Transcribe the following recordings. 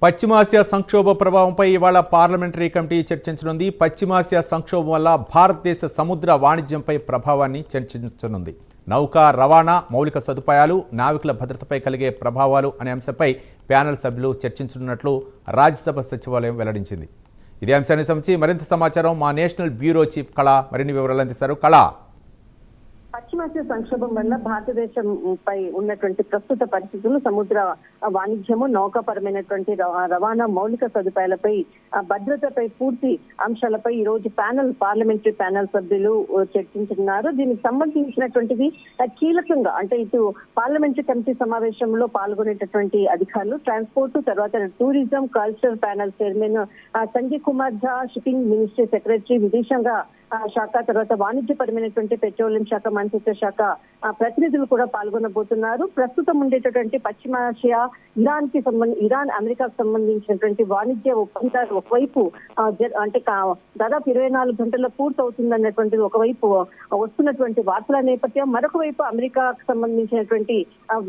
పశ్చిమాసియా సంక్షోభ ప్రభావంపై ఇవాళ పార్లమెంటరీ కమిటీ చర్చించనుంది. పశ్చిమాసియా సంక్షోభం వల్ల భారతదేశ సముద్ర వాణిజ్యంపై ప్రభావాన్ని చర్చించనుంది. నౌకా రవాణా, మౌలిక సదుపాయాలు, నావికుల భద్రతపై కలిగే ప్రభావాలు అనే అంశంపై ప్యానెల్ సభ్యులు చర్చించనున్నట్లు రాజ్యసభ సచివాలయం వెల్లడించింది. ఇదే అంశాన్ని సంబంధించి మరింత సమాచారం మా నేషనల్ బ్యూరో చీఫ్ కళ మరిన్ని వివరాలు అందిస్తారు. కళ, పశ్చిమాసియా సంక్షోభం వల్ల భారతదేశంపై ఉన్నటువంటి ప్రస్తుత పరిస్థితులు, సముద్ర వాణిజ్యము, నౌకాపరమైనటువంటి రవాణా, మౌలిక సదుపాయాలపై, భద్రతపై పూర్తి అంశాలపై ఈ రోజు పార్లమెంటరీ ప్యానెల్ సభ్యులు చర్చించున్నారు. దీనికి సంబంధించినటువంటిది కీలకంగా అంటే ఇటు పార్లమెంటరీ కమిటీ సమావేశంలో పాల్గొనేటటువంటి అధికారులు, ట్రాన్స్పోర్ట్, తర్వాత tourism, cultural panel chairman Sanjay Kumar Jha, shipping ministry secretary, విదేశాంగ శాఖ, తర్వాత వాణిజ్యపరమైనటువంటి పెట్రోలియం శాఖ మంత్రిత్వ శాఖ ప్రతినిధులు కూడా పాల్గొనబోతున్నారు. ప్రస్తుతం ఉండేటటువంటి పశ్చిమాసియా, ఇరాన్ అమెరికాకు సంబంధించినటువంటి వాణిజ్య ఒప్పందాలు ఒకవైపు అంటే దాదాపు 24 గంటల్లో పూర్తవుతుంది అన్నటువంటిది ఒకవైపు వస్తున్నటువంటి వార్తల నేపథ్యం, మరొక వైపు అమెరికాకు సంబంధించినటువంటి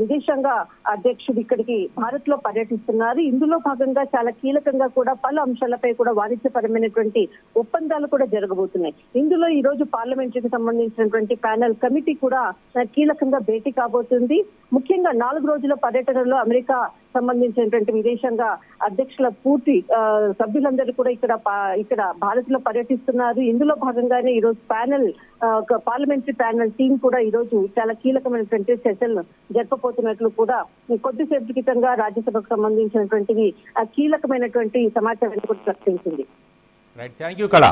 విదేశాంగ అధ్యక్షుడు ఇక్కడికి భారత్ లో పర్యటిస్తున్నారు. ఇందులో భాగంగా చాలా కీలకంగా కూడా పలు అంశాలపై కూడా వాణిజ్యపరమైనటువంటి ఒప్పందాలు కూడా జరగబోతున్నాయి. ఇందులో ఈ రోజు పార్లమెంటరీకి సంబంధించినటువంటి ప్యానెల్ కమిటీ కూడా కీలకంగా భేటీ కాబోతుంది. ముఖ్యంగా 4 రోజుల పర్యటనలో అమెరికా సంబంధించినటువంటి విదేశాంగ అధ్యక్షుల పూర్తి సభ్యులందరూ కూడా ఇక్కడ భారత్ లో పర్యటిస్తున్నారు. ఇందులో భాగంగానే ఈ రోజు పార్లమెంటరీ ప్యానెల్ టీం కూడా ఈ రోజు చాలా కీలకమైనటువంటి చర్చలు జరపబోతున్నట్లు కూడా కొద్దిసేపు క్రితంగా రాజ్యసభకు సంబంధించినటువంటి కీలకమైనటువంటి సమాచారాన్ని కూడా ప్రకటించింది. రైట్, థాంక్యూ కళ.